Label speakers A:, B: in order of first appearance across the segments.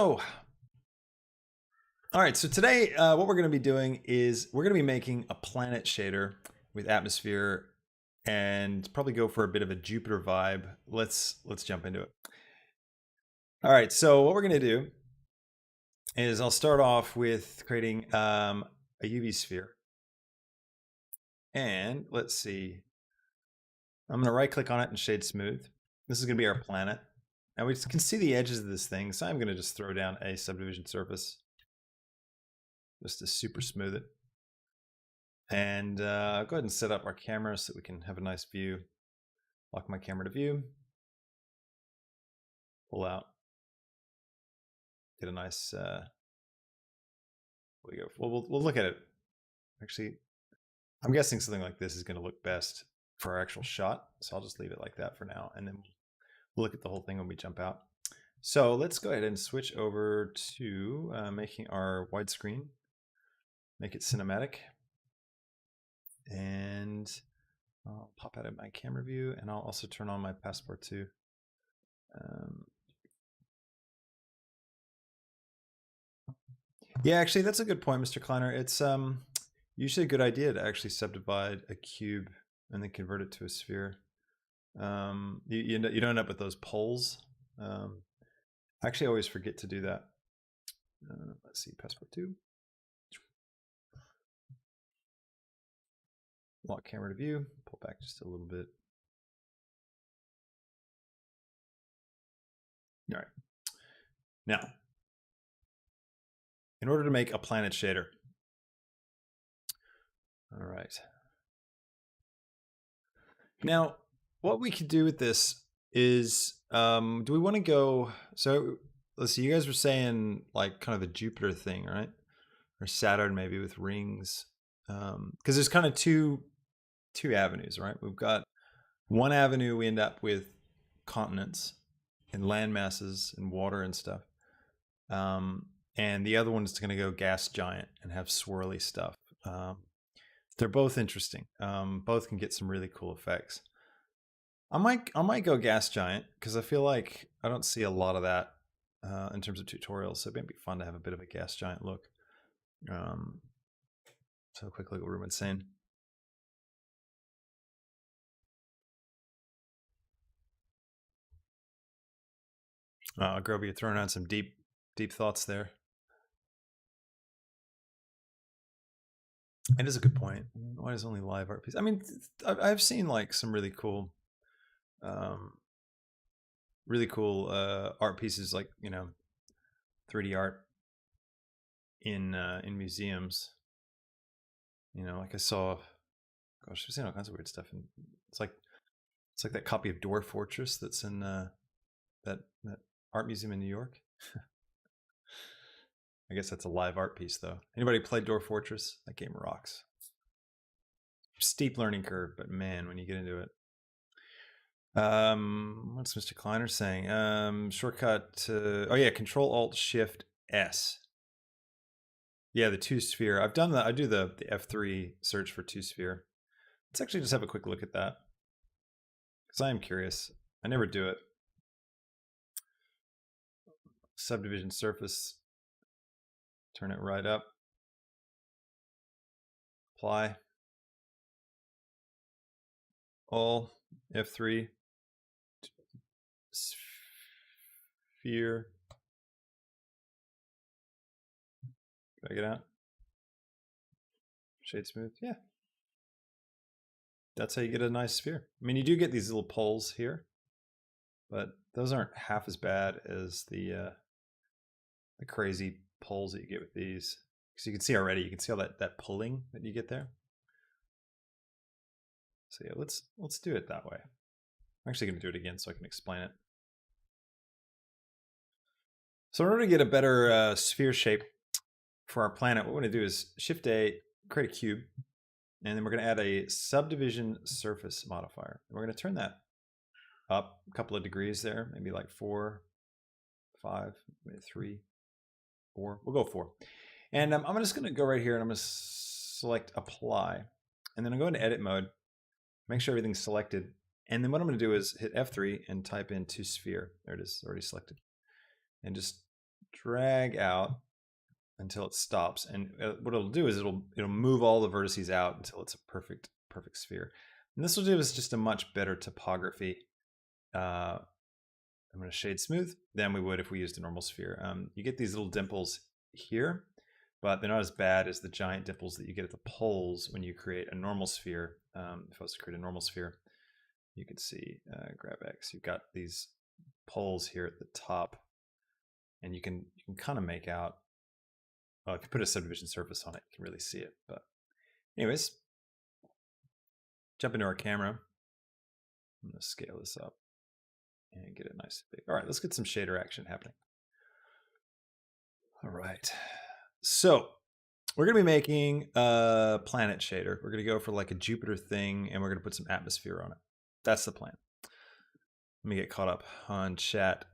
A: Oh, all right. So today, what we're going to be doing is we're going to be making a planet shader with atmosphere, and probably go for a bit of a Jupiter vibe. Let's jump into it. All right. So what we're going to do is I'll start off with creating a UV sphere, and let's see. I'm going to right click on it and shade smooth. This is going to be our planet. Now we can see the edges of this thing, so I'm going to just throw down a subdivision surface just to super smooth it. And go ahead and set up our camera so we can have a nice view. Lock my camera to view. Pull out. Get a nice. We go. We'll look at it. Actually, I'm guessing something like this is going to look best for our actual shot. So I'll just leave it like that for now, and then we'll look at the whole thing when we jump out. So let's go ahead and switch over to making our widescreen. Make it cinematic. And I'll pop out of my camera view, and I'll also turn on my passport too. Yeah, actually, that's a good point, Mr. Kleiner. It's usually a good idea to actually subdivide a cube and then convert it to a sphere. You don't end up with those poles. I actually always forget to do that. Let's see, passport 2. Lock camera to view, pull back just a little bit. All right. Now, in order to make a planet shader. All right. Now, what we could do with this is, do we want to go, so let's see, you guys were saying like kind of a Jupiter thing, right? Or Saturn maybe with rings. Because there's kind of two avenues, right? We've got one avenue, we end up with continents and land masses and water and stuff. And the other one is going to go gas giant and have swirly stuff. They're both interesting. Both can get some really cool effects. I might go gas giant because I feel like I don't see a lot of that in terms of tutorials. So it might be fun to have a bit of a gas giant look. So a quick look at what Ruben's saying. Groby, you're throwing out some deep thoughts there. It is a good point. Why is only live art piece? I mean, I've seen like some really cool, art pieces, like 3D art in museums. Like I saw, gosh, I've seen all kinds of weird stuff, and it's like that copy of Dwarf Fortress that's in that art museum in New York. I guess that's a live art piece, though. Anybody played Dwarf Fortress? That game rocks. Steep learning curve, but man, when you get into it. What's Mr. Kleiner saying? Shortcut to, oh yeah, Control-Alt-Shift-S. Yeah, the 2-sphere. I've done that. I do the F3 search for 2-sphere. Let's actually just have a quick look at that, because I am curious. I never do it. Subdivision surface. Turn it right up. Apply. All. F3. Sphere. Drag it out. Shade smooth. Yeah. That's how you get a nice sphere. I mean, you do get these little poles here, but those aren't half as bad as the crazy poles that you get with these. So you can see already, you can see all that pulling that you get there. So yeah, let's do it that way. I'm actually going to do it again so I can explain it. So in order to get a better sphere shape for our planet, what we're going to do is Shift A, create a cube, and then we're going to add a subdivision surface modifier. And we're going to turn that up a couple of degrees there, maybe like 4, 5, maybe 3, 4. We'll go 4. And I'm just going to go right here and I'm going to select apply. And then I'm going to edit mode, make sure everything's selected. And then what I'm going to do is hit F3 and type in 2-sphere. There it is, already selected. And just drag out until it stops. And what it'll do is it'll move all the vertices out until it's a perfect sphere. And this will give us just a much better topography. I'm going to shade smooth than we would if we used a normal sphere. You get these little dimples here, but they're not as bad as the giant dimples that you get at the poles when you create a normal sphere. If I was to create a normal sphere, you could see, grab X, you've got these poles here at the top, and you can kind of make out, well, if you put a subdivision surface on it, you can really see it. But anyways, jump into our camera. I'm going to scale this up and get it nice and big. All right, let's get some shader action happening. All right, so we're going to be making a planet shader. We're going to go for like a Jupiter thing, and we're going to put some atmosphere on it. That's the plan. Let me get caught up on chat.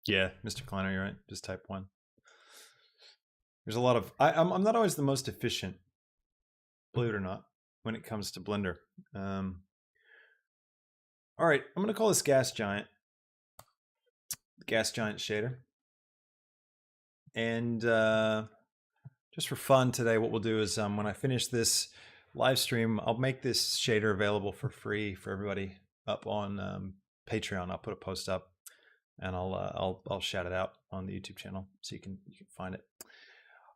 A: Yeah, Mr. Kleiner, you're right. Just type 1. There's a lot of... I'm not always the most efficient, believe it or not, when it comes to Blender. All right, I'm going to call this Gas Giant. Gas Giant shader. And just for fun today, what we'll do is when I finish this live stream, I'll make this shader available for free for everybody up on Patreon. I'll put a post up, and I'll shout it out on the YouTube channel so you can find it.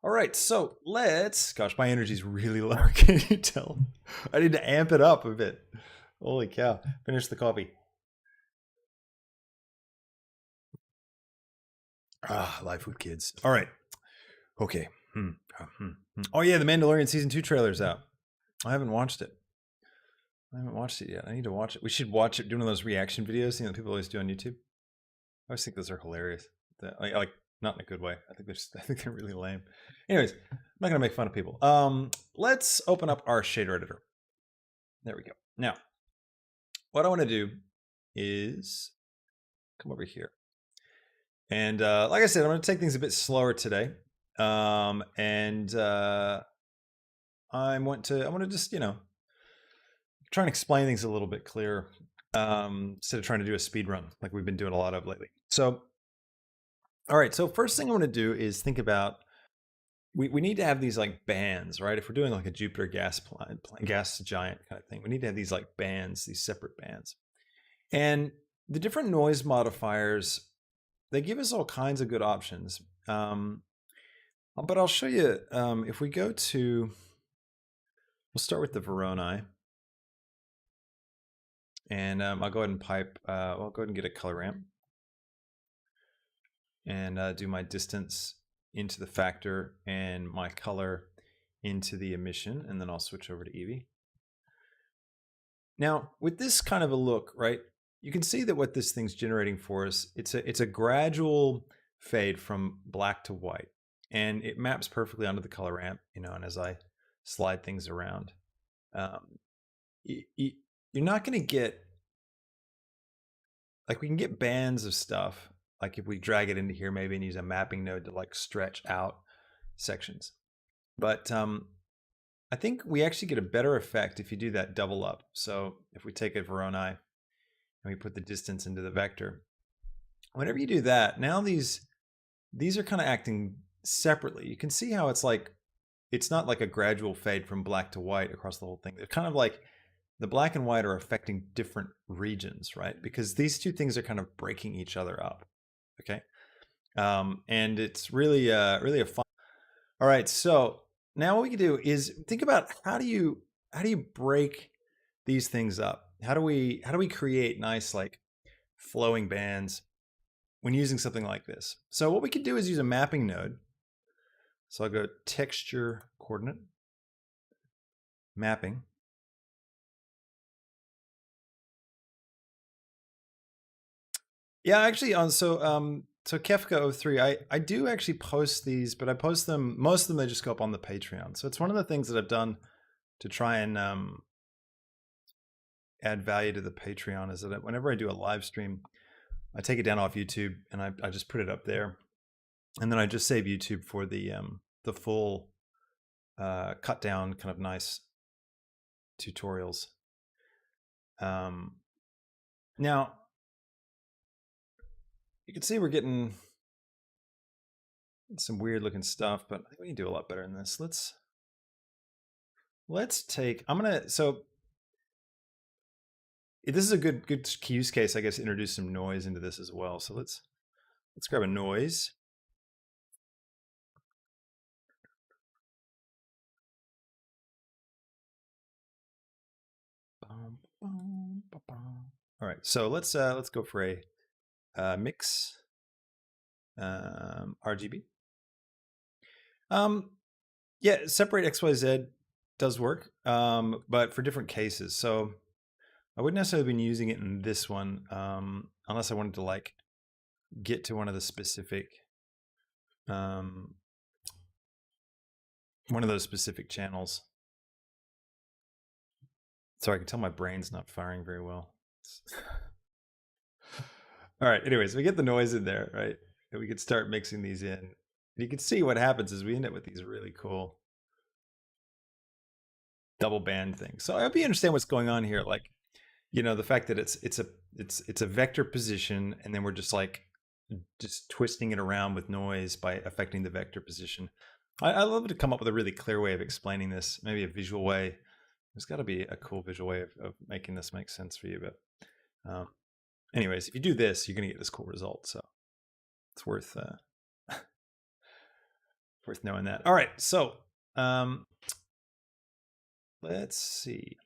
A: All right, so let's. Gosh, my energy's really low. Can you tell? I need to amp it up a bit. Holy cow! Finish the coffee. Life with kids. All right. Okay. Oh yeah, the Mandalorian season 2 trailer's out. I haven't watched it. I haven't watched it yet. I need to watch it. We should watch it. Do one of those reaction videos, you know, that people always do on YouTube. I always think those are hilarious. Like not in a good way. I think they're really lame. Anyways, I'm not gonna make fun of people. Let's open up our shader editor. There we go. Now, what I want to do is come over here. And like I said, I'm going to take things a bit slower today. I want to just, you know, try and explain things a little bit clearer instead of trying to do a speed run like we've been doing a lot of lately. So, all right. So first thing I want to do is think about, we need to have these like bands, right? If we're doing like a Jupiter gas giant kind of thing, we need to have these like bands, these separate bands. And the different noise modifiers, they give us all kinds of good options. But I'll show you, if we go to, we'll start with the Voronoi. And I'll go ahead and pipe, I'll go ahead and get a color ramp. And do my distance into the factor and my color into the emission. And then I'll switch over to Eevee. Now, with this kind of a look, right? You can see that what this thing's generating for us, it's a gradual fade from black to white, and it maps perfectly onto the color ramp, you know. And as I slide things around, you're not going to get, like, we can get bands of stuff, like if we drag it into here maybe and use a mapping node to like stretch out sections. But I think we actually get a better effect if you do that double up. So if we take a Voronoi and we put the distance into the vector, whenever you do that, now these are kind of acting separately. You can see how it's like, it's not like a gradual fade from black to white across the whole thing. They're kind of like the black and white are affecting different regions, right? Because these two things are kind of breaking each other up. Okay. And it's really, really a fun. All right. So now what we can do is think about how do you break these things up? How do we create nice like flowing bands when using something like this? So what we could do is use a mapping node. So I'll go texture coordinate mapping. Yeah, actually on so Kefka 03, I do actually post these, but I post them, most of them they just go up on the Patreon. So it's one of the things that I've done to try and add value to the Patreon is that whenever I do a live stream, I take it down off YouTube and I just put it up there, and then I just save YouTube for the full cut down kind of nice tutorials. Now you can see we're getting some weird looking stuff, but I think we can do a lot better than this. Let's take, so this is a good use case, I guess, to introduce some noise into this as well. So let's grab a noise. All right, so let's go for a mix RGB. Yeah, separate XYZ does work, but for different cases. So I wouldn't necessarily have been using it in this one unless I wanted to like get to one of the specific one of those specific channels. Sorry, I can tell my brain's not firing very well. All right, anyways, we get the noise in there, right? And we could start mixing these in. You can see what happens is we end up with these really cool double band things. So I hope you understand what's going on here. Like, you know, the fact that it's a vector position, and then we're just twisting it around with noise by affecting the vector position. I love to come up with a really clear way of explaining this, maybe a visual way. There's got to be a cool visual way of making this make sense for you. But anyways, if you do this, you're going to get this cool result. So it's worth worth knowing that. All right, so let's see.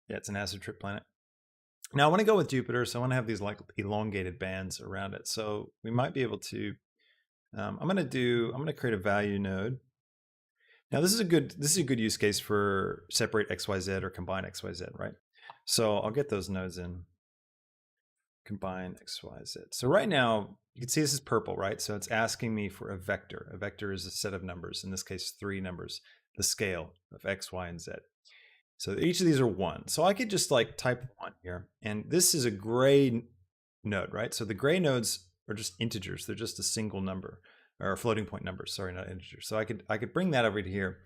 A: Yeah, it's an acid trip planet. Now I want to go with Jupiter, so I want to have these like elongated bands around it. So we might be able to. I'm going to create a value node. Now this is a good use case for separate XYZ or combine XYZ, right? So I'll get those nodes in. Combine XYZ. So right now you can see this is purple, right? So it's asking me for a vector. A vector is a set of numbers, in this case 3 numbers, the scale of X, Y, and Z. So each of these are 1. So I could just like type 1 here, and this is a gray node, right? So the gray nodes are just integers. They're just a single number, or floating point numbers, sorry, not integers. So I could bring that over to here,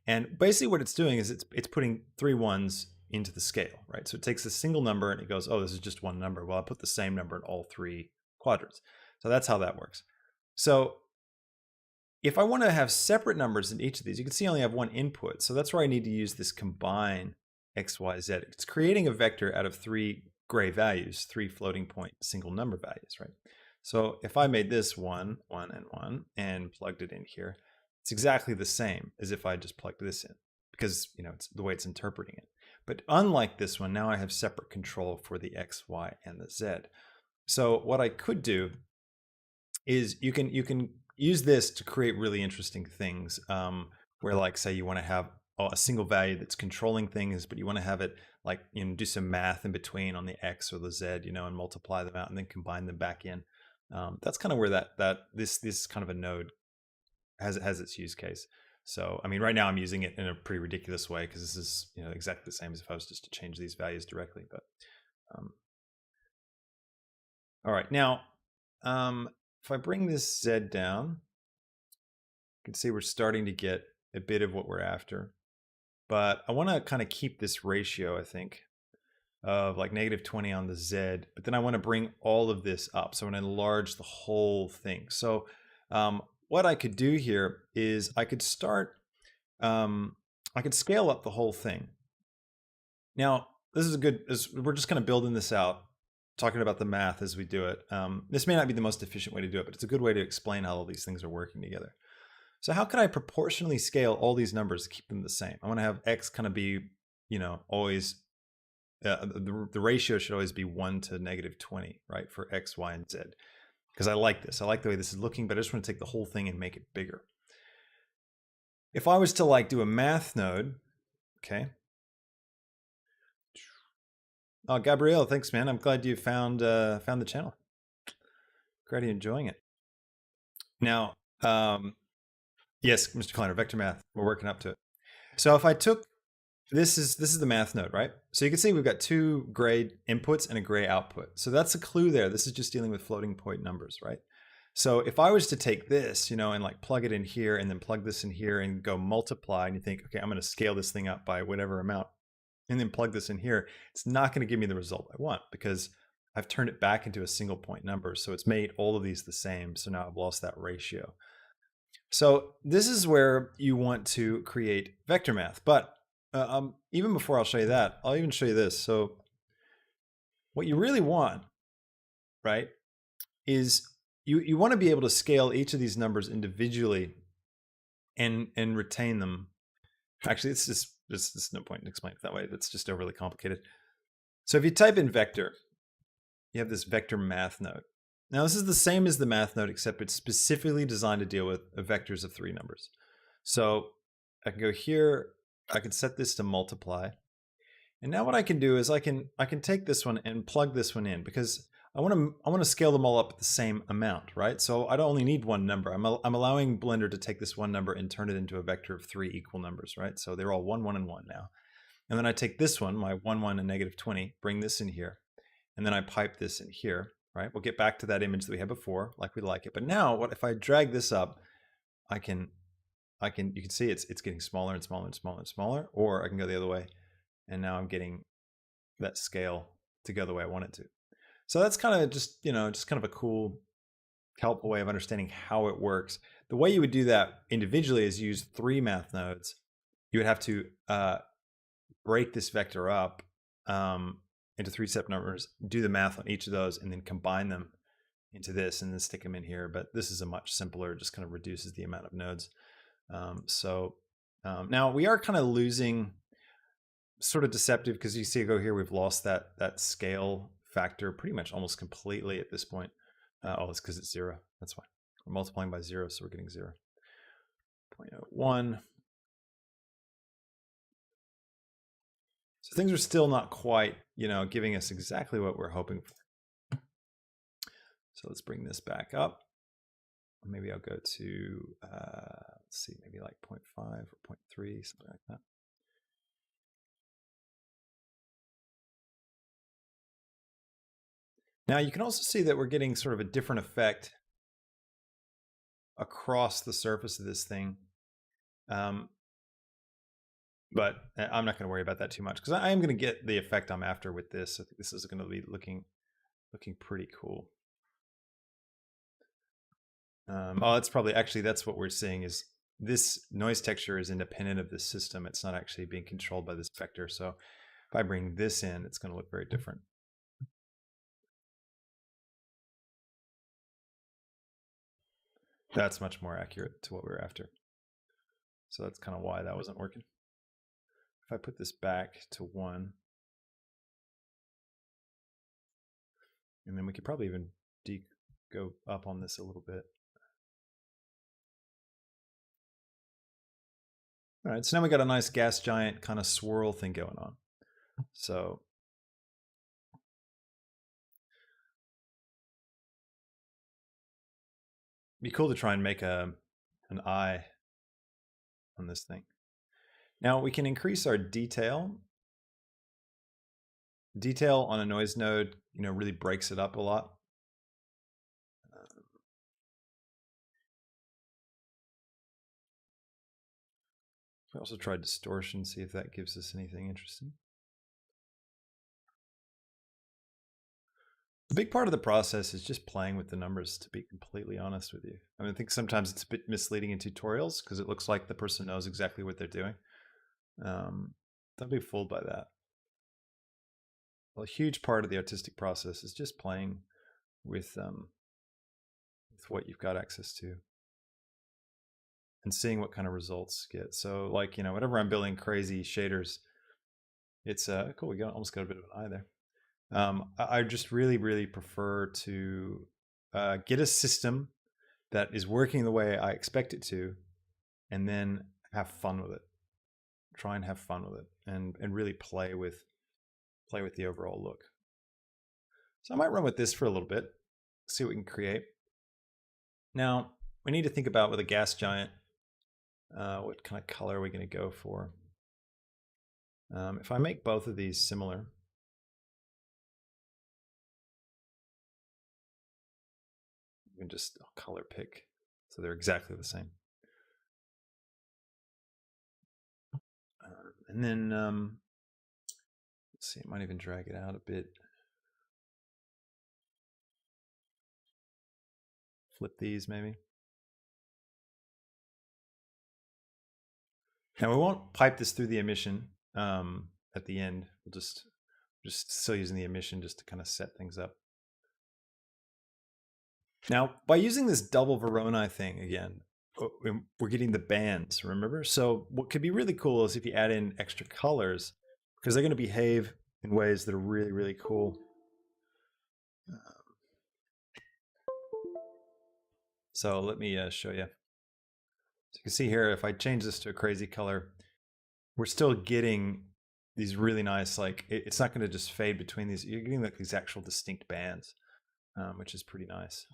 A: and basically what it's doing is it's putting 3 ones into the scale, right? So it takes a single number and it goes, oh, this is just one number. Well, I put the same number in all 3 quadrants. So that's how that works. So if I want to have separate numbers in each of these, you can see I only have 1 input. So that's where I need to use this combine X, Y, Z. It's creating a vector out of 3 gray values, 3 floating point single number values, right? So if I made this 1, 1, and 1 and plugged it in here, it's exactly the same as if I just plugged this in, because you know it's the way it's interpreting it. But unlike this one, now I have separate control for the X, Y, and the Z. So what I could do is you can use this to create really interesting things, where like say you want to have a single value that's controlling things, but you want to have it like, you know, do some math in between on the X or the Z, you know, and multiply them out and then combine them back in. That's kind of where this kind of a node has its use case. So, I mean, right now I'm using it in a pretty ridiculous way because this is, you know, exactly the same as if I was just to change these values directly. But all right, now if I bring this Z down, you can see we're starting to get a bit of what we're after. But I want to kind of keep this ratio, I think, of like -20 on the Z, but then I want to bring all of this up. So I want to enlarge the whole thing. So what I could do here is I could start, I could scale up the whole thing. Now, this is we're just kind of building this out, talking about the math as we do it. This may not be the most efficient way to do it, but it's a good way to explain how all these things are working together. So how can I proportionally scale all these numbers to keep them the same? I want to have X kind of be, you know, always, the ratio should always be 1 to -20, right? For X, Y, and Z. Because I like this. I like the way this is looking, but I just want to take the whole thing and make it bigger. If I was to like do a math node, okay. Oh, Gabrielle, thanks, man. I'm glad you found the channel. Glad you're enjoying it. Now, yes, Mr. Kleiner, vector math. We're working up to it. So if I took this is the math node, right? So you can see we've got two gray inputs and a gray output. So that's a clue there. This is just dealing with floating point numbers, right? So if I was to take this, you know, and like plug it in here and then plug this in here and go multiply, and you think, okay, I'm going to scale this thing up by whatever amount and then plug this in here, it's not going to give me the result I want because I've turned it back into a single point number. So it's made all of these the same. So now I've lost that ratio. So this is where you want to create vector math. But even before I'll show you that, I'll even show you this. So what you really want, right, is you want to be able to scale each of these numbers individually and retain them. Actually, there's no point in explaining it that way. That's just overly complicated. So if you type in vector, you have this vector math node. Now this is the same as the math node, except it's specifically designed to deal with vectors of 3 numbers. So I can go here, I can set this to multiply. And now what I can do is I can take this one and plug this one in because I want to scale them all up at the same amount, right? So I don't only need one number. I'm allowing Blender to take this one number and turn it into a vector of 3 equal numbers, right? So they're all 1, 1, and 1 now. And then I take this one, my 1, 1, and negative 20, bring this in here, and then I pipe this in here, right? We'll get back to that image that we had before, like we like it. But now, what if I drag this up? You can see it's getting smaller and smaller and smaller and smaller, or I can go the other way, and now I'm getting that scale to go the way I want it to. So that's kind of just kind of a cool, helpful way of understanding how it works. The way you would do that individually is use 3 math nodes. You would have to break this vector up into 3 separate numbers, do the math on each of those, and then combine them into this and then stick them in here. But this is a much simpler, just kind of reduces the amount of nodes. Now we are kind of losing, sort of deceptive, because you see go here, we've lost that scale factor pretty much almost completely at this point. Oh, it's because it's 0. That's why. We're multiplying by 0, so we're getting 0. 0.01. So things are still not quite, giving us exactly what we're hoping for. So let's bring this back up. Maybe I'll go to, let's see, maybe like 0.5 or 0.3, something like that. Now you can also see that we're getting sort of a different effect across the surface of this thing. But I'm not going to worry about that too much because I am going to get the effect I'm after with this. I think this is going to be looking pretty cool. Oh, that's probably actually, that's what we're seeing is this noise texture is independent of this system. It's not actually being controlled by this vector. So if I bring this in, it's going to look very different. That's much more accurate to what we were after. So that's kind of why that wasn't working. If I put this back to 1, and then we could probably even go up on this a little bit. All right, so now we got a nice gas giant kind of swirl thing going on. So it'd be cool to try and make an eye on this thing. Now we can increase our detail. Detail on a noise node, really breaks it up a lot. We also tried distortion, see if that gives us anything interesting. The big part of the process is just playing with the numbers, to be completely honest with you. I mean, I think sometimes it's a bit misleading in tutorials because it looks like the person knows exactly what they're doing. Don't be fooled by that. Well, a huge part of the artistic process is just playing with what you've got access to and seeing what kind of results get. So like, whenever I'm building crazy shaders, it's cool. We almost got a bit of an eye there. I just really, really prefer to get a system that is working the way I expect it to, and then have fun with it. Try and have fun with it, and really play with the overall look. So I might run with this for a little bit, see what we can create. Now we need to think about with a gas giant, what kind of color are we going to go for? If I make both of these similar, you can just color pick, so they're exactly the same. And then, let's see, I might even drag it out a bit. Flip these maybe. Now we won't pipe this through the emission at the end. We'll just still using the emission just to kind of set things up. Now, by using this double Voronoi thing again, we're getting the bands, remember? So what could be really cool is if you add in extra colors, because they're going to behave in ways that are really, really cool. So let me show you. So you can see here, if I change this to a crazy color, we're still getting these really nice, like, it's not going to just fade between these. You're getting like these actual distinct bands, which is pretty nice.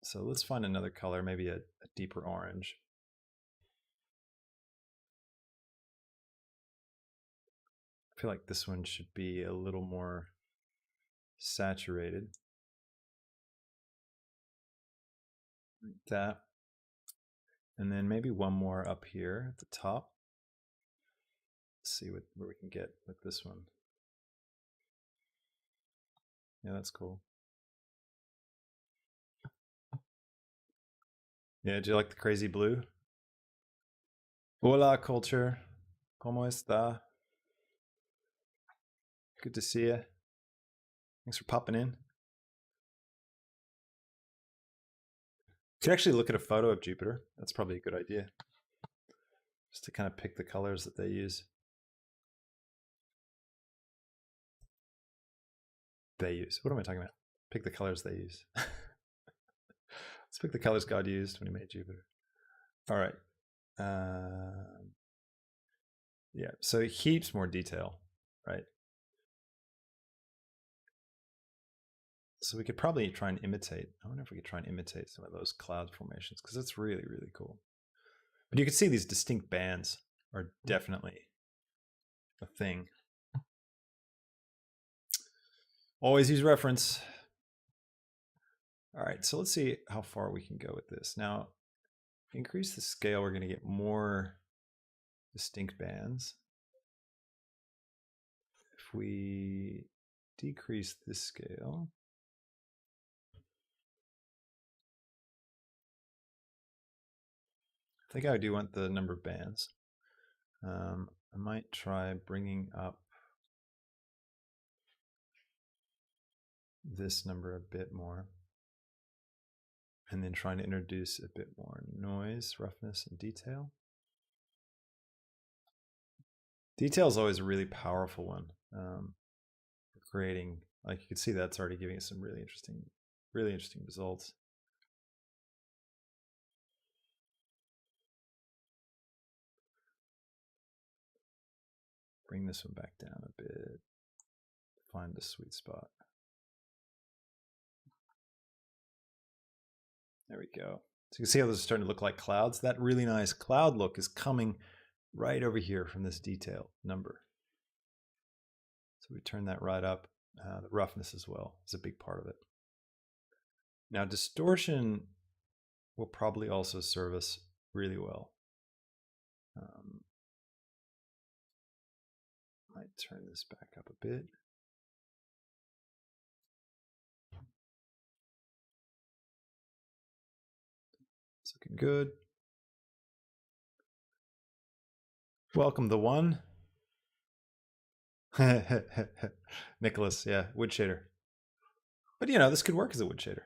A: So let's find another color, maybe a deeper orange. I feel like this one should be a little more saturated. Like that. And then maybe one more up here at the top. Let's see where we can get with this one. Yeah, that's cool. Yeah, do you like the crazy blue? Hola, culture. ¿Cómo está? Good to see you. Thanks for popping in. You could actually look at a photo of Jupiter. That's probably a good idea. Just to kind of pick the colors that they use. They use. What am I talking about? Pick the colors they use. Let's pick the colors God used when he made Jupiter. All right. Yeah, so heaps more detail, right? So we could probably try and imitate. I wonder if we could try and imitate some of those cloud formations, because it's really, really cool. But you can see these distinct bands are definitely a thing. Always use reference. All right, so let's see how far we can go with this. Now, if we increase the scale, we're going to get more distinct bands. If we decrease this scale, I think I do want the number of bands. I might try bringing up this number a bit more, and then trying to introduce a bit more noise, roughness, and detail. Detail is always a really powerful one for creating. Like you can see, that's already giving us some really interesting results. Bring this one back down a bit. Find the sweet spot. There we go. So you can see how this is starting to look like clouds. That really nice cloud look is coming right over here from this detail number. So we turn that right up. The roughness as well is a big part of it. Now distortion will probably also serve us really well. Might turn this back up a bit. It's looking good. Welcome the one. Nicholas, yeah, wood shader. But you know, this could work as a wood shader.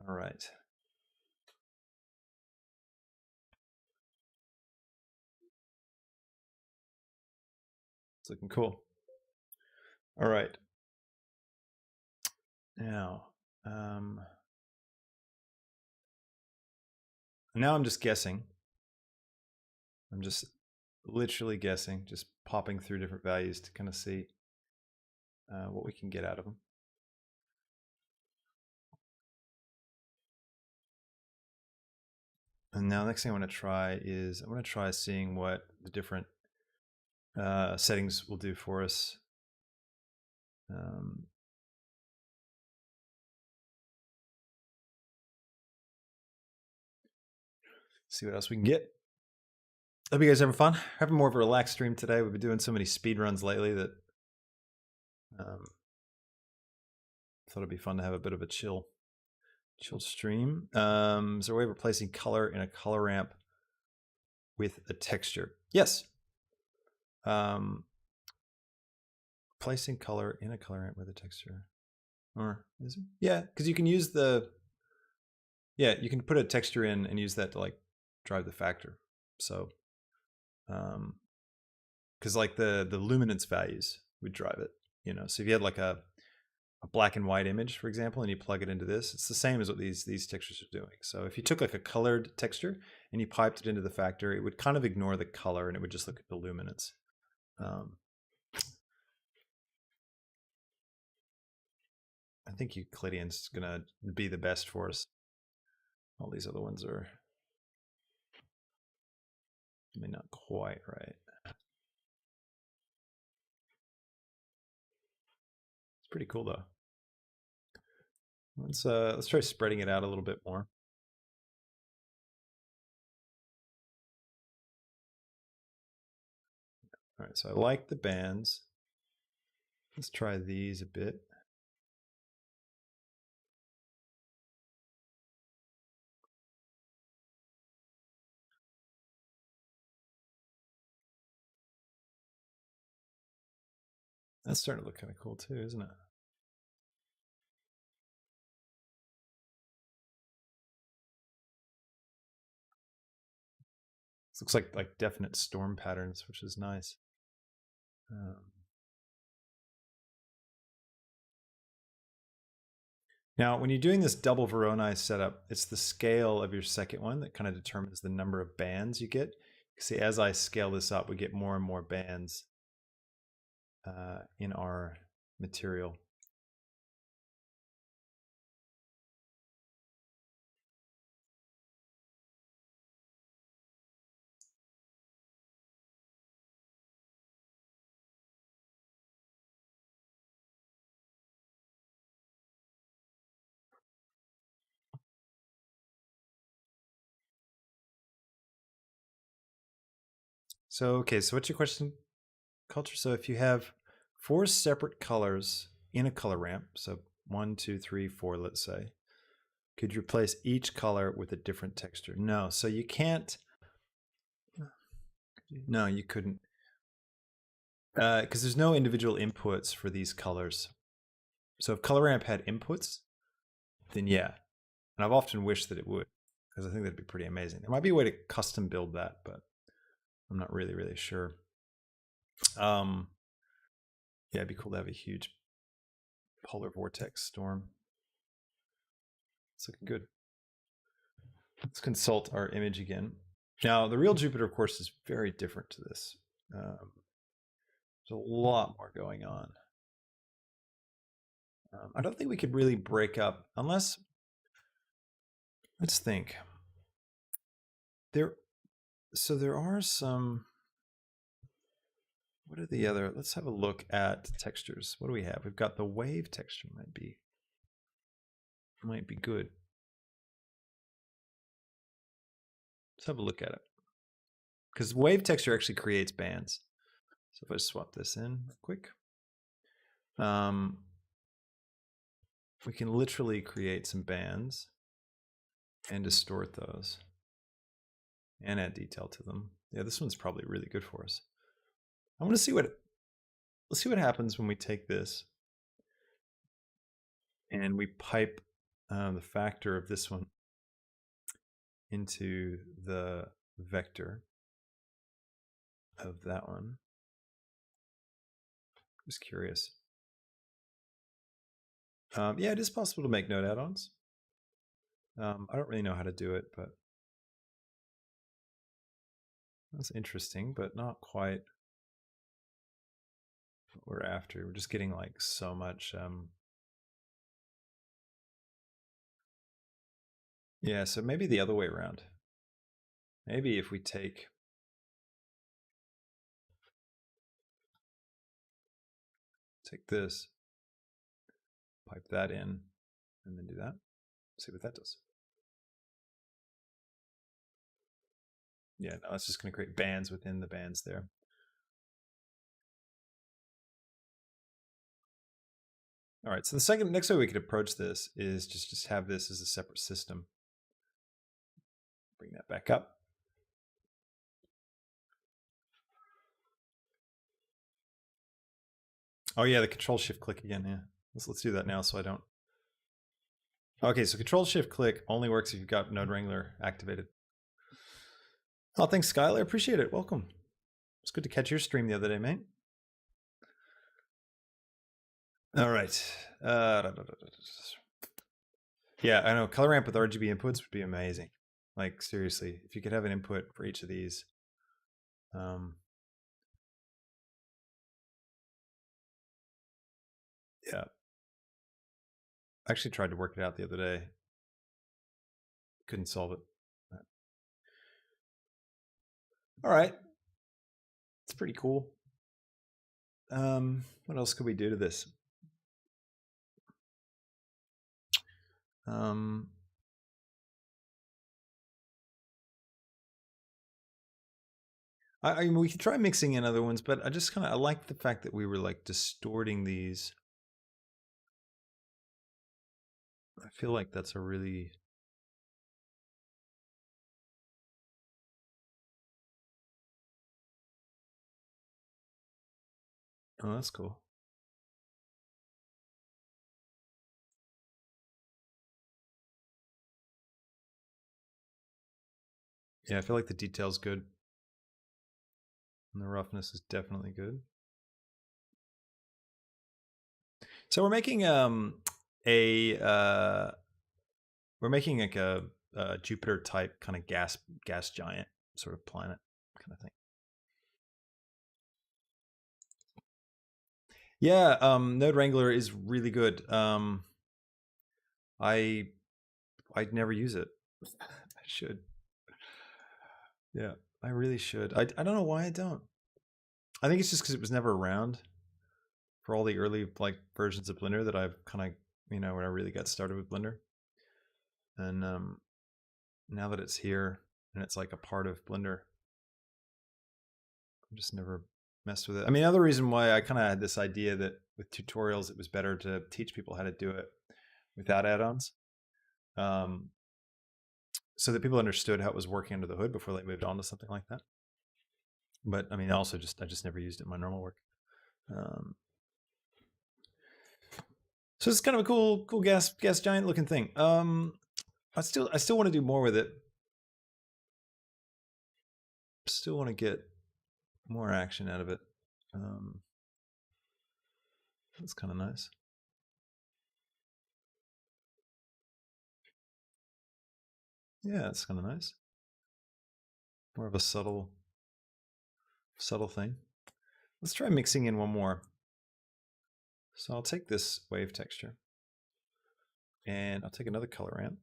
A: All right. It's looking cool. All right. Now, now I'm just guessing. I'm just literally guessing, just popping through different values to kind of see what we can get out of them. And now next thing I want to try is I want to try seeing what the different settings will do for us. See what else we can get. Hope you guys having fun. Having more of a relaxed stream today. We've been doing so many speed runs lately that thought it'd be fun to have a bit of a chill stream. Is there a way of replacing color in a color ramp with a texture? Yes. Placing color in a color ramp with a texture. Or is it? Yeah, because you can use the you can put a texture in and use that to like drive the factor. So because like the luminance values would drive it, you know. So if you had like a black and white image, for example, and you plug it into this, it's the same as what these textures are doing. So if you took like a colored texture and you piped it into the factor, it would kind of ignore the color and it would just look at the luminance. I think Euclidean's gonna be the best for us. All these other ones are, I mean, not quite right. It's pretty cool though. Let's try spreading it out a little bit more. All right, so I like the bands. Let's try these a bit. That's starting to look kind of cool too, isn't it? This looks like definite storm patterns, which is nice. Now, when you're doing this double Voronoi setup, it's the scale of your second one that kind of determines the number of bands you get. You see, as I scale this up, we get more and more bands in our material. So, okay, so what's your question, Culture? So if you have 4 separate colors in a color ramp, so 1, 2, 3, 4, let's say, could you replace each color with a different texture? No, so you can't. No, you couldn't. Because there's no individual inputs for these colors. So if color ramp had inputs, then yeah. And I've often wished that it would, because I think that'd be pretty amazing. There might be a way to custom build that, but I'm not really sure. Yeah, it'd be cool to have a huge polar vortex storm. It's looking good. Let's consult our image again. Now, the real Jupiter, of course, is very different to this. There's a lot more going on. I don't think we could really break up unless, let's think. So there are some, what are the other, let's have a look at textures. What do we have? We've got the wave texture might be good. Let's have a look at it. Because wave texture actually creates bands. So if I swap this in quick, we can literally create some bands and distort those and add detail to them. Yeah, this one's probably really good for us. I want to see let's see what happens when we take this and we pipe the factor of this one into the vector of that one. Just curious. Yeah, it is possible to make node add-ons. I don't really know how to do it, but that's interesting, but not quite what we're after. We're just getting like so much. Yeah, so maybe the other way around. Maybe if we take this, pipe that in, and then do that. See what that does. Yeah, no, it's just going to create bands within the bands there. All right, so the next way we could approach this is just have this as a separate system. Bring that back up. Oh yeah, the Control-Shift-Click again. Yeah, let's do that now so I don't. Okay, so Control-Shift-Click only works if you've got Node Wrangler activated. Oh, thanks, Skylar. Appreciate it. Welcome. It's good to catch your stream the other day, mate. All right. Yeah, I know. Color ramp with RGB inputs would be amazing. Like, seriously, if you could have an input for each of these. Yeah. I actually tried to work it out the other day. Couldn't solve it. All right. It's pretty cool. What else could we do to this? I mean, we could try mixing in other ones, but I like the fact that we were like distorting these. I feel like that's a really. Oh, that's cool. Yeah, I feel like the detail's good. And the roughness is definitely good. So we're making we're making like a Jupiter type kind of gas giant sort of planet kind of thing. Yeah, Node Wrangler is really good. I'd never use it. I should. Yeah, I really should. I don't know why I don't. I think it's just because it was never around for all the early like versions of Blender that I've kind of, when I really got started with Blender. And now that it's here and it's like a part of Blender, I've just never messed with it. I mean, another reason why I kind of had this idea that with tutorials, it was better to teach people how to do it without add-ons. So that people understood how it was working under the hood before they moved on to something like that. But I mean, also I just never used it in my normal work. So it's kind of a cool gas giant looking thing. I still want to do more with it. Still want to get more action out of it. That's kind of nice. Yeah, it's kind of nice. More of a subtle thing. Let's try mixing in one more. So I'll take this wave texture and I'll take another color ramp.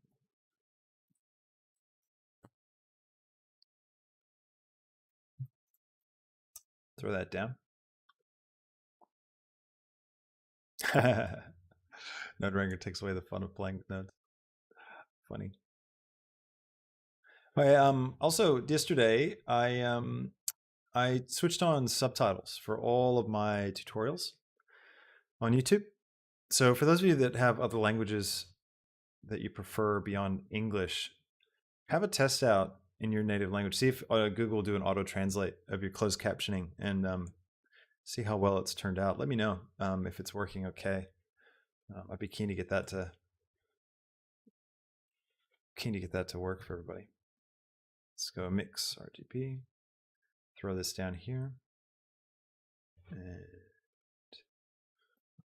A: Throw that down. Node Wrangler takes away the fun of playing with nodes. Funny. Also yesterday I switched on subtitles for all of my tutorials on YouTube. So for those of you that have other languages that you prefer beyond English, have a test out in your native language. See if Google will do an auto translate of your closed captioning and see how well it's turned out. Let me know if it's working okay. I'd be keen to get that to work for everybody. Let's go mix RGB. Throw this down here. And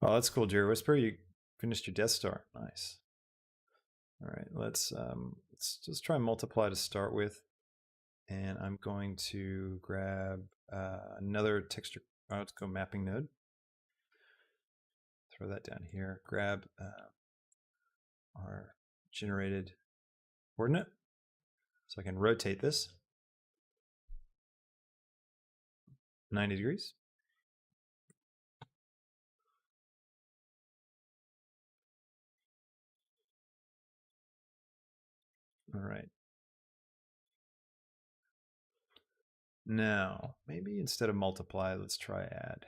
A: oh, that's cool, Jerry Whisper. You finished your Death Star. Nice. All right, let's just try and multiply to start with. And I'm going to grab another texture. Oh, let's go mapping node. Throw that down here. Grab our generated coordinate. So I can rotate this. 90 degrees. All right. Now, maybe instead of multiply, let's try add.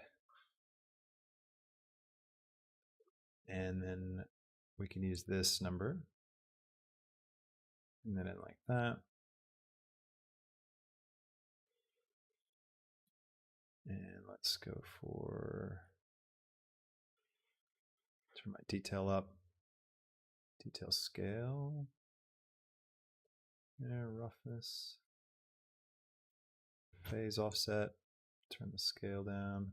A: And then we can use this number. And then it like that. And let's go for, turn my detail up. Detail scale. Yeah, roughness. Phase offset. Turn the scale down.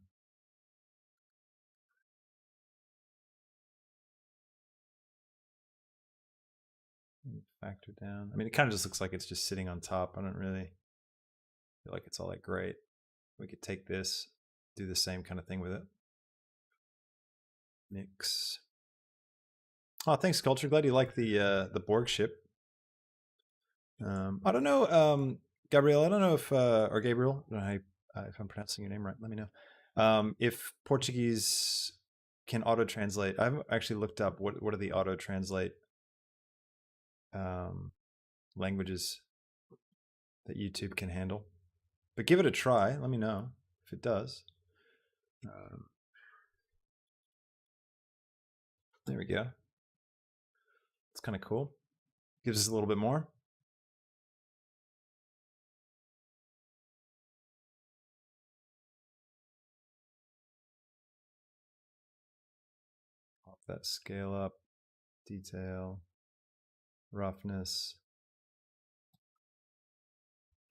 A: Factor down. I mean, it kind of just looks like it's just sitting on top. I don't really feel like it's all that great. We could take this, do the same kind of thing with it. Mix. Oh, thanks, Culture. Glad you like the Borg ship. I don't know, Gabriel. I don't know if or Gabriel. I don't know how if I'm pronouncing your name right. Let me know. If Portuguese can auto translate. I haven't actually looked up what are the auto translate languages that YouTube can handle. But give it a try. Let me know if it does. There we go. It's kind of cool. Gives us a little bit more. Pop that scale up, detail, roughness.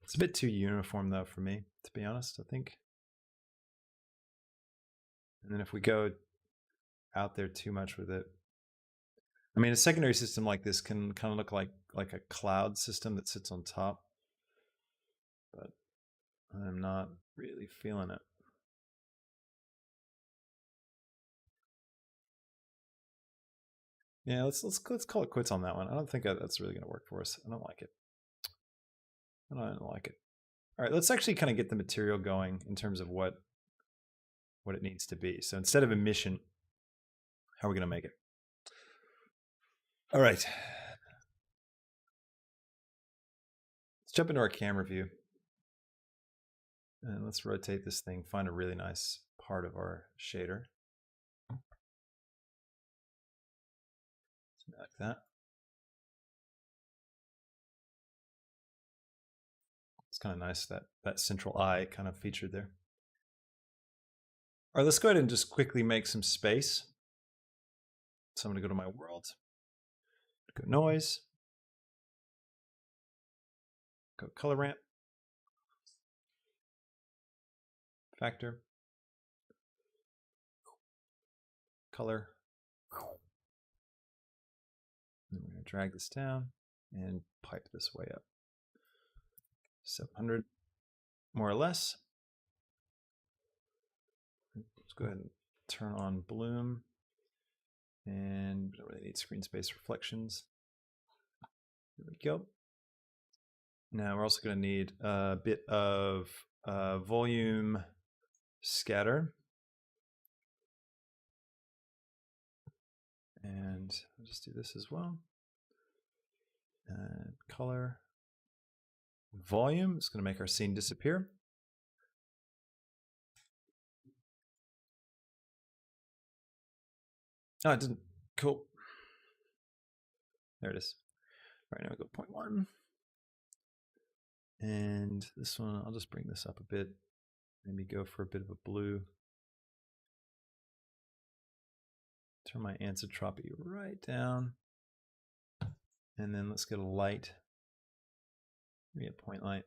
A: It's a bit too uniform though for me, to be honest, I think. And then if we go out there too much with it, I mean, a secondary system like this can kind of look like a cloud system that sits on top, but I'm not really feeling it. Yeah, let's call it quits on that one. I don't think that's really going to work for us. I don't like it. I don't like it. All right, let's actually kind of get the material going in terms of what it needs to be. So instead of emission, how are we going to make it? All right. Let's jump into our camera view. And let's rotate this thing, find a really nice part of our shader. Something like that. It's kind of nice that central eye kind of featured there. All right, let's go ahead and just quickly make some space. So I'm going to go to my world, go noise, go color ramp, factor, color. And we're going to drag this down and pipe this way up. 700, more or less. Let's go ahead and turn on bloom. And we don't really need screen space reflections. There we go. Now we're also going to need a bit of volume scatter. And I'll just do this as well. And color. Volume is going to make our scene disappear. Oh, it didn't. Cool. There it is. All right, now we go 0.1. And this one, I'll just bring this up a bit. Maybe go for a bit of a blue. Turn my anisotropy right down. And then let's get a light. Maybe a point light.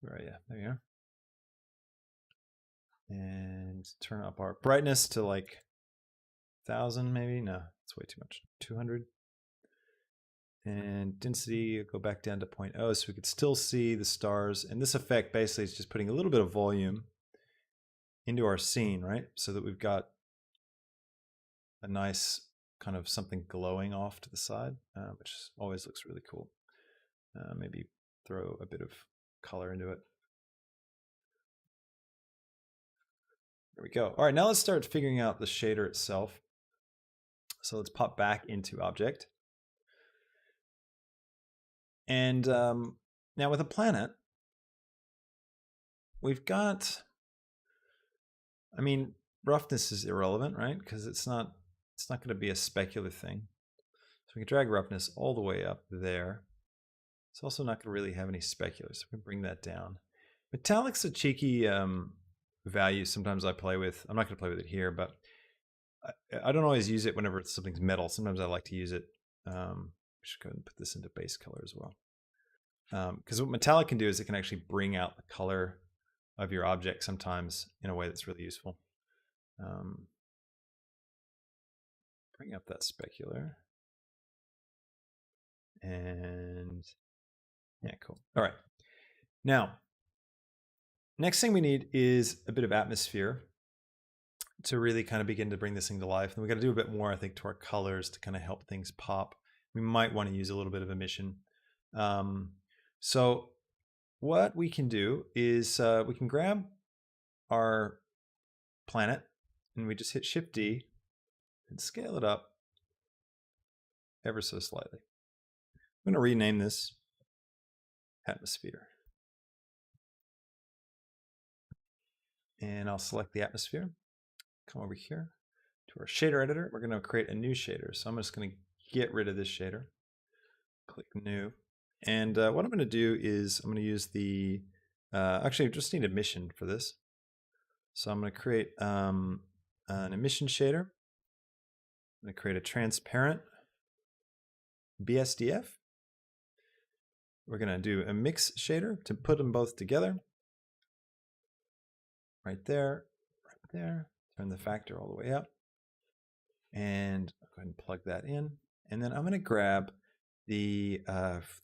A: Where are you? There you are. And turn up our brightness to like 1000 maybe. No, it's way too much. 200. And density, go back down to 0.0 so we could still see the stars. And this effect basically is just putting a little bit of volume into our scene, right? So that we've got a nice kind of something glowing off to the side, which always looks really cool. Maybe throw a bit of color into it. There we go. All right, now let's start figuring out the shader itself. So let's pop back into object. And now with a planet, we've got, I mean, roughness is irrelevant, right? Because it's not going to be a specular thing. So we can drag roughness all the way up there. It's also not going to really have any specular, so we can bring that down. Metallic's a cheeky value sometimes I play with. I'm not going to play with it here, but I don't always use it whenever something's metal. Sometimes I like to use it. We should go ahead and put this into base color as well. Because what metallic can do is it can actually bring out the color of your object sometimes in a way that's really useful. Bring up that specular. And yeah, cool. All right. Now, next thing we need is a bit of atmosphere to really kind of begin to bring this thing to life. And we got to do a bit more, I think, to our colors to kind of help things pop. We might want to use a little bit of emission. So what we can do is we can grab our planet and we just hit Shift D and scale it up ever so slightly. I'm going to rename this atmosphere. And I'll select the atmosphere. Come over here to our shader editor. We're going to create a new shader. So I'm just going to get rid of this shader. Click new. And what I'm going to do is I'm going to use the, actually I just need emission for this. So I'm going to create an emission shader. I'm going to create a transparent BSDF. We're going to do a mix shader to put them both together. Right there, right there. Turn the factor all the way up. And I'll go ahead and plug that in. And then I'm going to grab the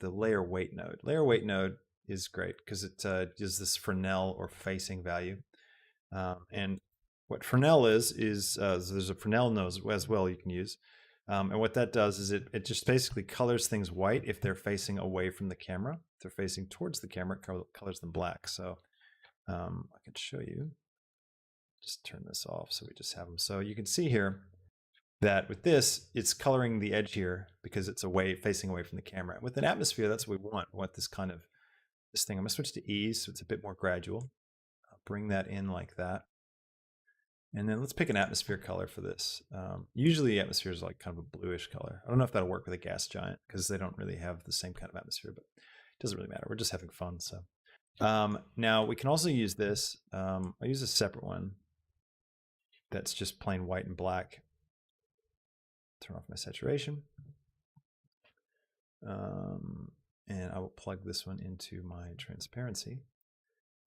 A: layer weight node. Layer weight node is great because it gives this Fresnel or facing value. And what Fresnel is there's a Fresnel node as well you can use. And what that does is it just basically colors things white if they're facing away from the camera. If they're facing towards the camera, it colors them black. So I can show you. Just turn this off so we just have them. So you can see here that with this, it's coloring the edge here because it's facing away from the camera. With an atmosphere, that's what we want. We want this kind of, this thing. I'm gonna switch to ease so it's a bit more gradual. I'll bring that in like that. And then let's pick an atmosphere color for this. Usually atmosphere is like kind of a bluish color. I don't know if that'll work with a gas giant because they don't really have the same kind of atmosphere, but it doesn't really matter. We're just having fun. So now we can also use this. I'll use a separate one that's just plain white and black. Turn off my saturation. And I will plug this one into my transparency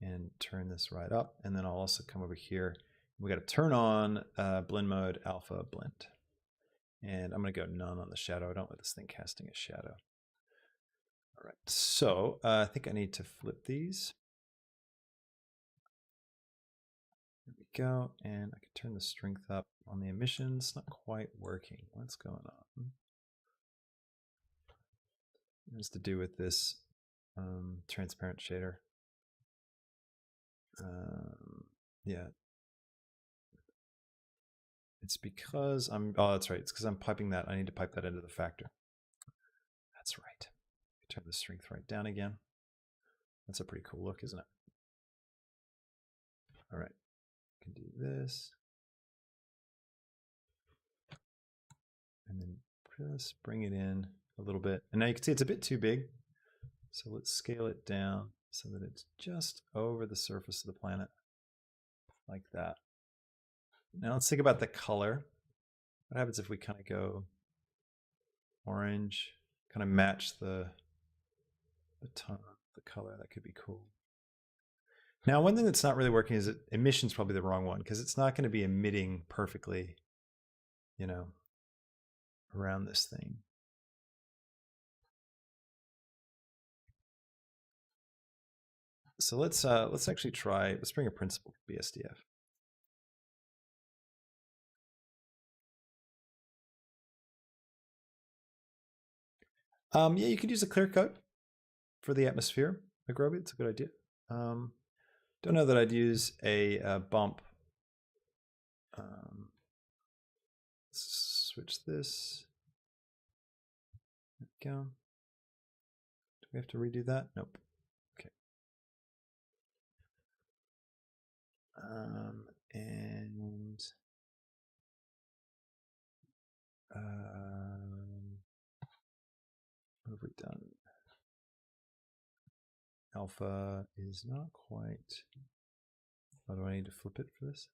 A: and turn this right up. And then I'll also come over here. We got to turn on blend mode, alpha blend. And I'm going to go none on the shadow. I don't want this thing casting a shadow. All right, so I think I need to flip these. There we go. And I can turn the strength up on the emissions. Not quite working. What's going on? It has to do with this transparent shader. Yeah. It's because oh, that's right. It's because I'm piping that. I need to pipe that into the factor. That's right. Turn the strength right down again. That's a pretty cool look, isn't it? All right. I can do this. And then just bring it in a little bit. And now you can see it's a bit too big. So let's scale it down so that it's just over the surface of the planet, like that. Now let's think about the color. What happens if we kind of go orange, kind of match the tone of the color? That could be cool. Now, one thing that's not really working is that emission's probably the wrong one because it's not going to be emitting perfectly, you know, around this thing. So let's actually try. Let's bring a principled BSDF. Yeah, you could use a clear coat for the atmosphere. Agrobi, it's a good idea. Don't know that I'd use a bump. Let's switch this. There we go. Do we have to redo that? Nope. Okay. And what have we done? Alpha is not quite. Oh, do I need to flip it for this?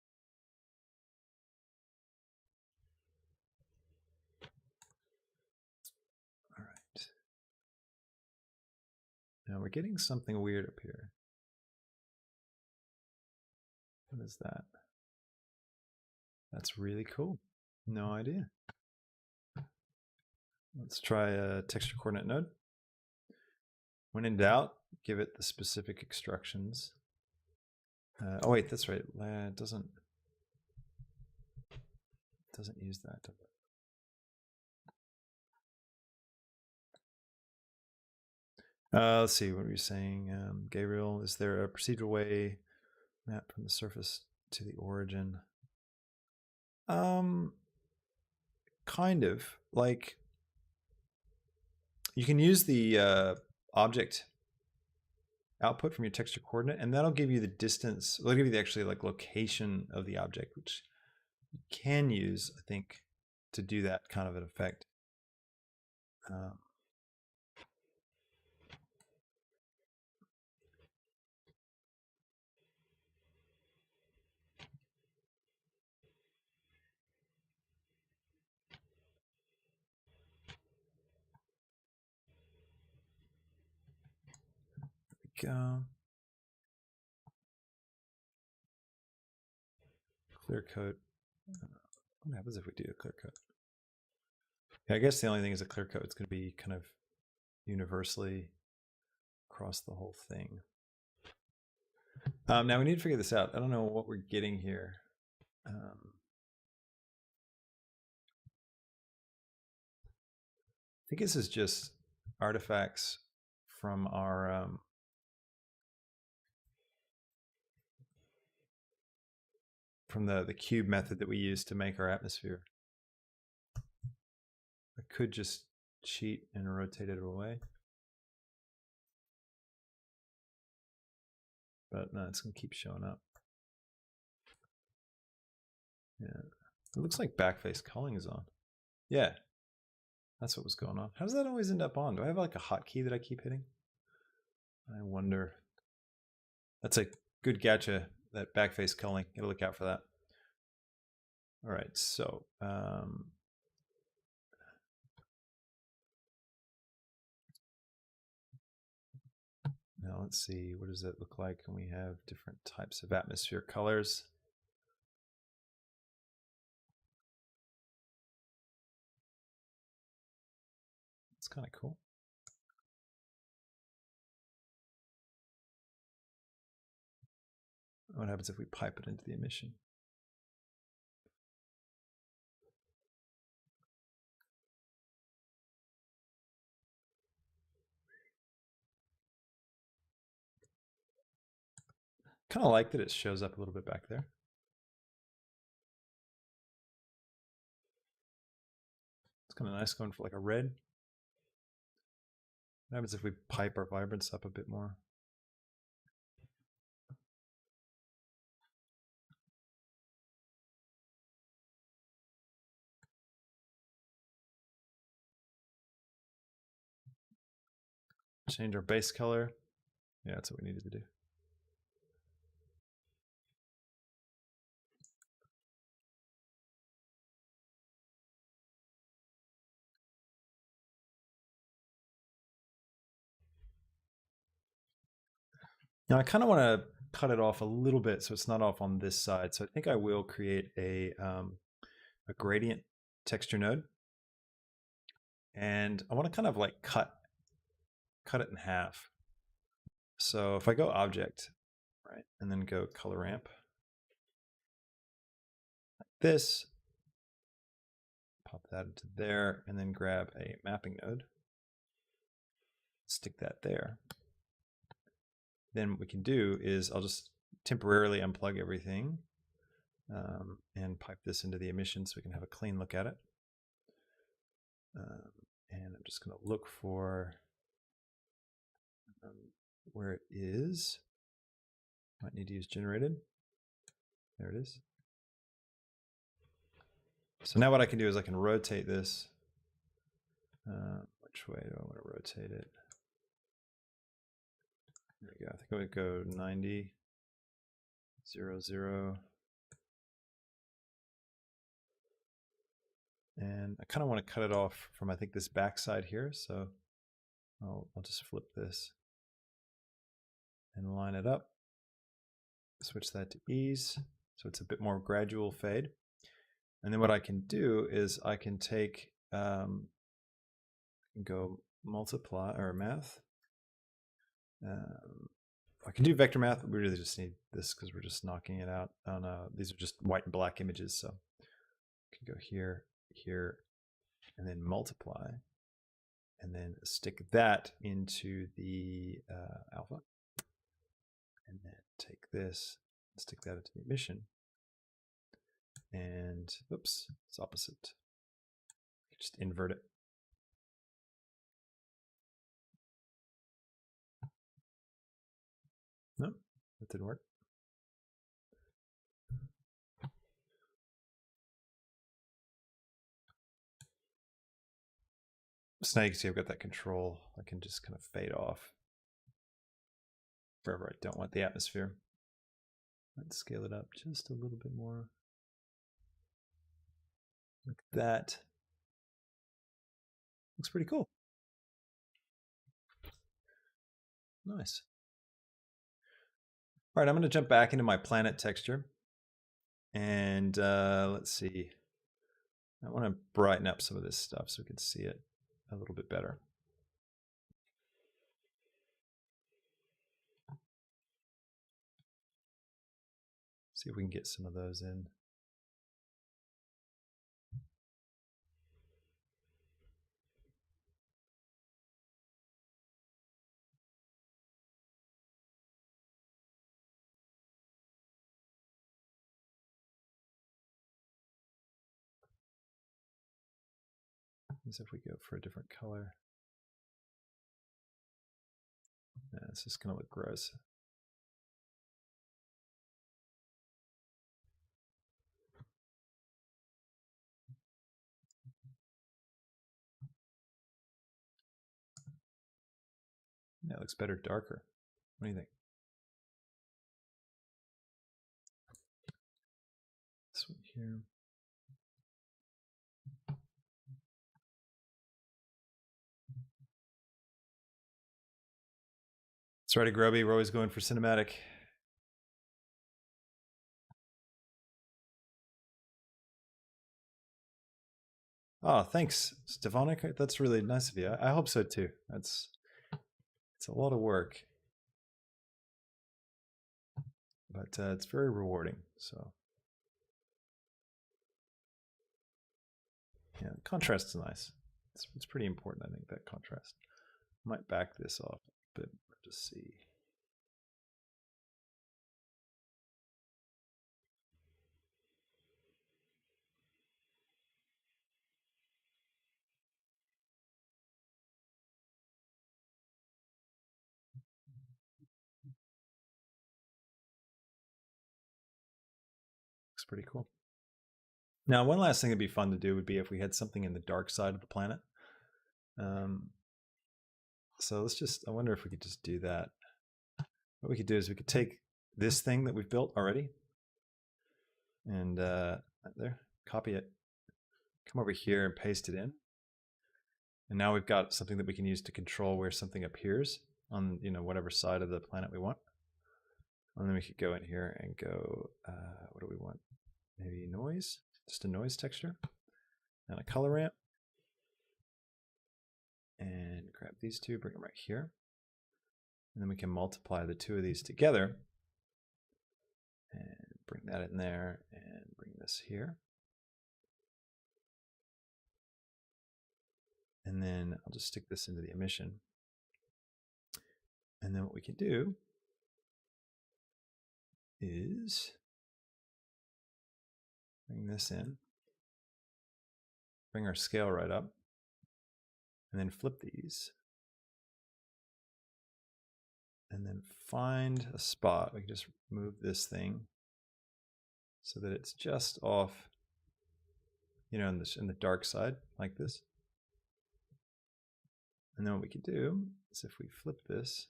A: All right. Now we're getting something weird up here. What is that? That's really cool. No idea. Let's try a texture coordinate node. When in doubt, give it the specific instructions. Oh wait, that's right. It doesn't use that, does it? Let's see, what were you saying? Gabriel, is there a procedural way map from the surface to the origin? Kind of. Like, you can use the object output from your texture coordinate, and that'll give you the distance. It'll give you the actually like location of the object, which you can use, I think, to do that kind of an effect. Go. Clear coat. What happens if we do a clear coat? Yeah, I guess the only thing is a clear coat. It's going to be kind of universally across the whole thing. Now we need to figure this out. I don't know what we're getting here. I think this is just artifacts from our from the cube method that we use to make our atmosphere. I could just cheat and rotate it away. But no, it's going to keep showing up. Yeah. It looks like backface culling is on. Yeah. That's what was going on. How does that always end up on? Do I have like a hotkey that I keep hitting? I wonder. That's a good gotcha, that backface culling. Gotta look out for that. All right, so now let's see, what does it look like when we have different types of atmosphere colors? It's kind of cool. What happens if we pipe it into the emission? Kind of like that it shows up a little bit back there. It's kind of nice going for like a red. What happens if we pipe our vibrance up a bit more? Change our base color. Yeah, that's what we needed to do. Now I kind of want to cut it off a little bit so it's not off on this side. So I think I will create a gradient texture node. And I want to kind of like cut it in half. So if I go object, right, and then go color ramp, like this, pop that into there, and then grab a mapping node, stick that there. then what we can do is I'll just temporarily unplug everything and pipe this into the emission so we can have a clean look at it. And I'm just going to look for where it is. Might need to use generated. There it is. So now what I can do is I can rotate this. Which way do I want to rotate it? There we go. I think I would go 90, 0, 0. And I kind of want to cut it off from, I think, this backside here. So I'll just flip this and line it up. Switch that to ease. So it's a bit more gradual fade. And then what I can do is I can take, go multiply or math. I can do vector math, but we really just need this because we're just knocking it out on, these are just white and black images. So I can go here, here, and then multiply, and then stick that into the alpha, and then take this and stick that into the emission. And oops, it's opposite. Just invert it. No, that didn't work. So now you can see I've got that control. I can just kind of fade off wherever I don't want the atmosphere. Let's scale it up just a little bit more. Like that. Looks pretty cool. Nice. All right, I'm going to jump back into my planet texture. And let's see. I want to brighten up some of this stuff so we can see it a little bit better. See if we can get some of those in. As if we go for a different color. Yeah, it's just going to look gross. Yeah, it looks better darker. What do you think? This one here. That's right, Groby. We're always going for cinematic. Oh, thanks, Stefanik. That's really nice of you. I hope so too. It's a lot of work, but it's very rewarding. So yeah, contrast is nice. It's pretty important, I think, that contrast. I might back this off a bit. Just see. Looks pretty cool. Now, one last thing that'd be fun to do would be if we had something in the dark side of the planet. So let's just, I wonder if we could just do that. What we could do is we could take this thing that we've built already and there, copy it, come over here and paste it in. And now we've got something that we can use to control where something appears on, you know, whatever side of the planet we want. And then we could go in here and go, what do we want? Maybe noise, just a noise texture and a color ramp. And grab these two, bring them right here. And then we can multiply the two of these together and bring that in there and bring this here. And then I'll just stick this into the emission. And then what we can do is bring this in, bring our scale right up, and then flip these. And then find a spot. We can just move this thing so that it's just off, you know, in the dark side like this. And then what we could do is if we flip this,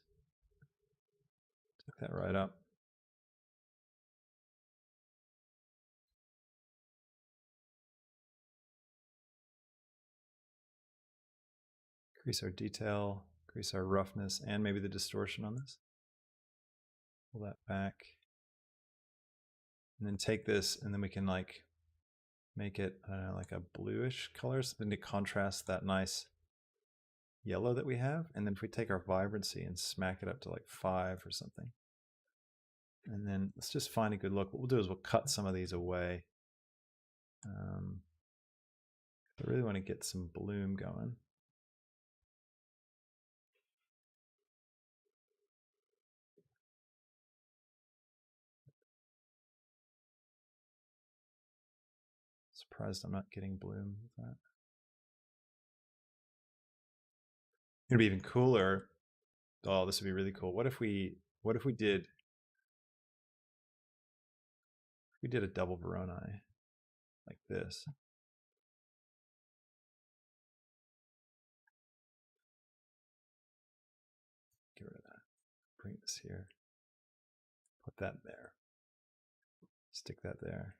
A: take that right up. Increase our detail, increase our roughness, and maybe the distortion on this. Pull that back. And then take this, and then we can like make it like a bluish color, something to contrast that nice yellow that we have. And then if we take our vibrancy and smack it up to like 5 or something. And then let's just find a good look. What we'll do is we'll cut some of these away. I really want to get some bloom going. Surprised I'm not getting bloom with that. It'd be even cooler. Oh, this would be really cool. What if we did a double Voronoi like this? Get rid of that. Bring this here. Put that there. Stick that there.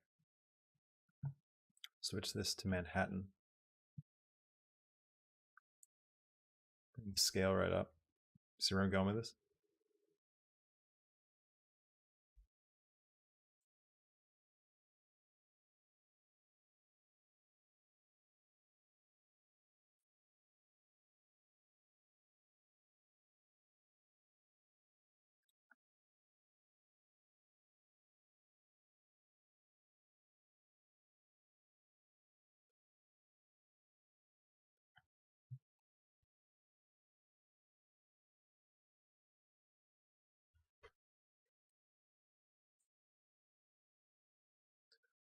A: Switch this to Manhattan. Bring the scale right up. See where I'm going with this?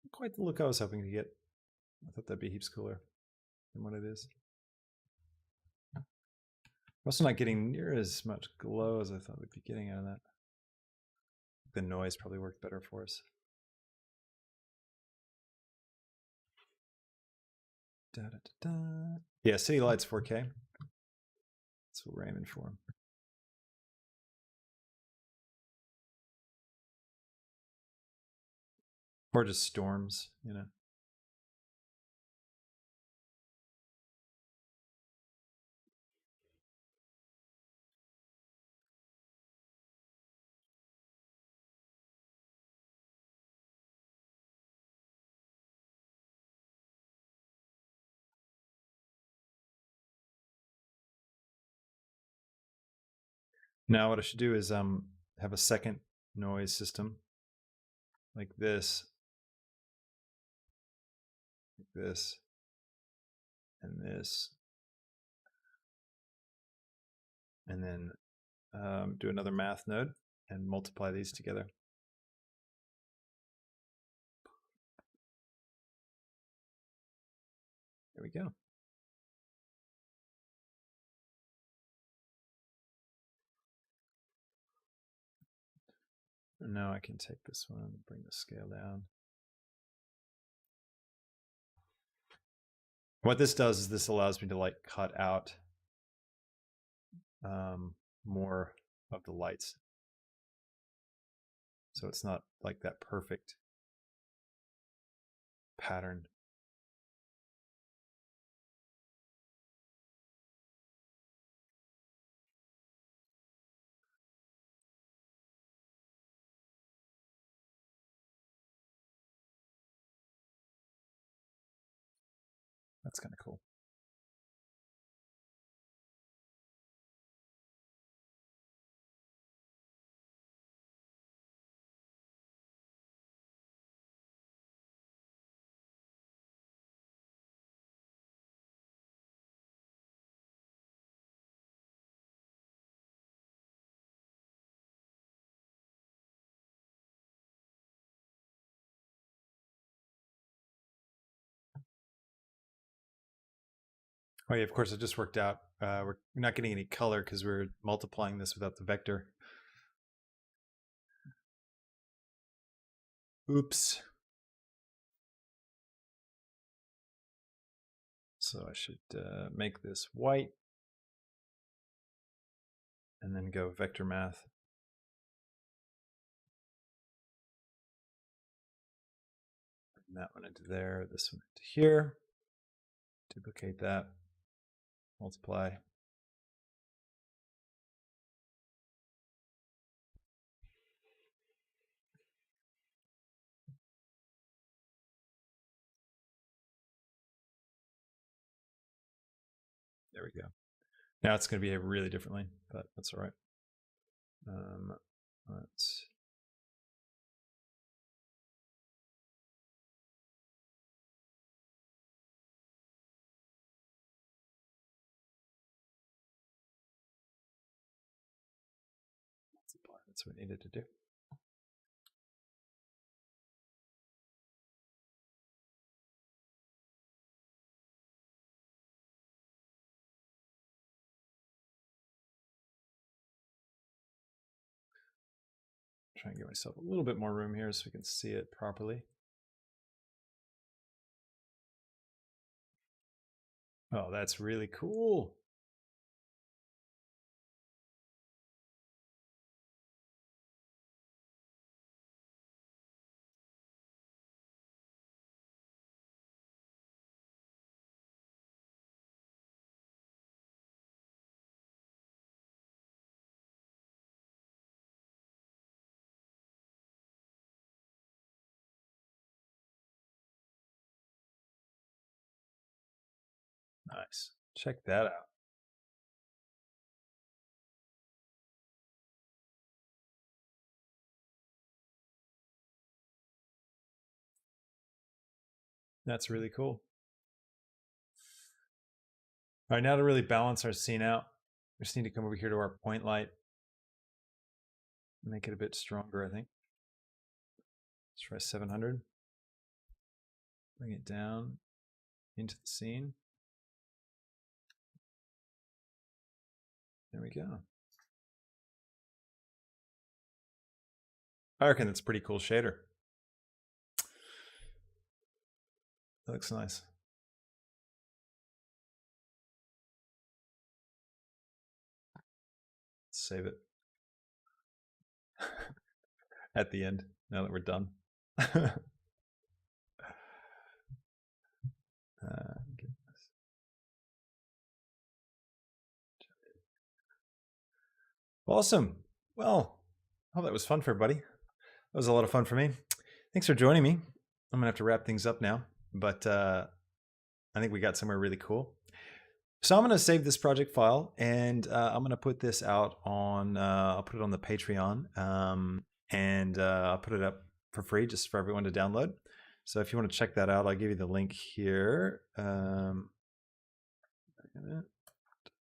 A: Quite the look I was hoping to get. I thought that'd be heaps cooler than what it is. I'm also not getting near as much glow as I thought we'd be getting out of that. The noise probably worked better for us. Da, da, da, da. Yeah, City Lights 4K. That's what we're aiming for. Or just storms, you know. Now what I should do is have a second noise system like this, and this, and then do another math node and multiply these together. There we go. And now I can take this one and bring the scale down. What this does is this allows me to like cut out more of the lights. So it's not like that perfect pattern. That's kind of cool. Oh yeah, of course it just worked out. We're not getting any color because we're multiplying this without the vector. Oops. So I should make this white and then go vector math. Bring that one into there, this one into here. Duplicate that, multiply. There we go. Now it's going to behave really differently, but that's all right. Let's multiply. That's what we needed to do. Try and give myself a little bit more room here so we can see it properly. Oh, that's really cool. Nice. Check that out. That's really cool. All right, now to really balance our scene out, we just need to come over here to our point light. Make it a bit stronger, I think. Let's try 700. Bring it down into the scene. There we go. I reckon that's a pretty cool shader. That looks nice. Save it at the end now that we're done. Awesome. Well, I hope that was fun for everybody. That was a lot of fun for me. Thanks for joining me. I'm gonna have to wrap things up now, but I think we got somewhere really cool. So I'm gonna save this project file and I'm gonna put this out on, I'll put it on the Patreon and I'll put it up for free just for everyone to download. So if you want to check that out, I'll give you the link here.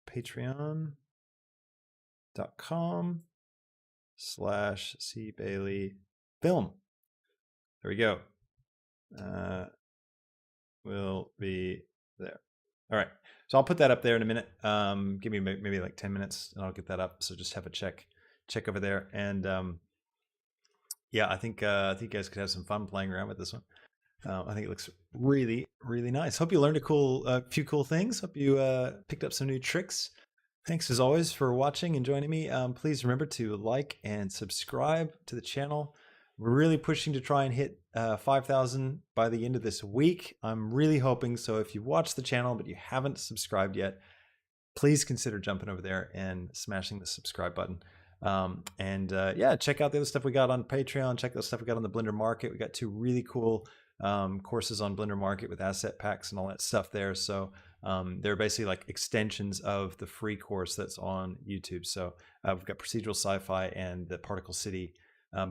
A: Patreon.com/cbaileyfilm. There we go. Will be there. All right. So I'll put that up there in a minute. Give me maybe like 10 minutes and I'll get that up. So just have a check over there. And yeah, I think you guys could have some fun playing around with this one. I think it looks really, really nice. Hope you learned a few cool things. Hope you picked up some new tricks. Thanks as always for watching and joining me. Please remember to like and subscribe to the channel. We're really pushing to try and hit 5,000 by the end of this week. I'm really hoping so. If you've watched the channel but you haven't subscribed yet, please consider jumping over there and smashing the subscribe button. Yeah, check out the other stuff we got on Patreon. Check out the stuff we got on the Blender Market. We got 2 really cool courses on Blender Market with asset packs and all that stuff there. So they're basically like extensions of the free course that's on YouTube. So we've got Procedural Sci-Fi and the Particle City.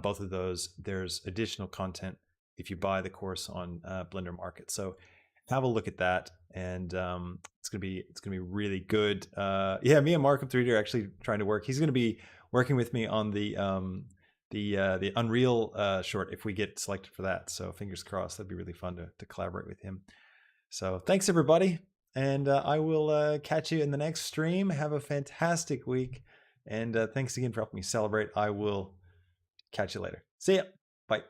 A: Both of those, there's additional content if you buy the course on Blender Market. So have a look at that, and it's gonna be really good. Yeah, me and Markham 3D are actually trying to work. He's gonna be working with me on the Unreal short if we get selected for that. So fingers crossed. That'd be really fun to collaborate with him. So thanks everybody. and I will catch you in the next stream. Have a fantastic week, and thanks again for helping me celebrate. I will catch you later. See ya. Bye.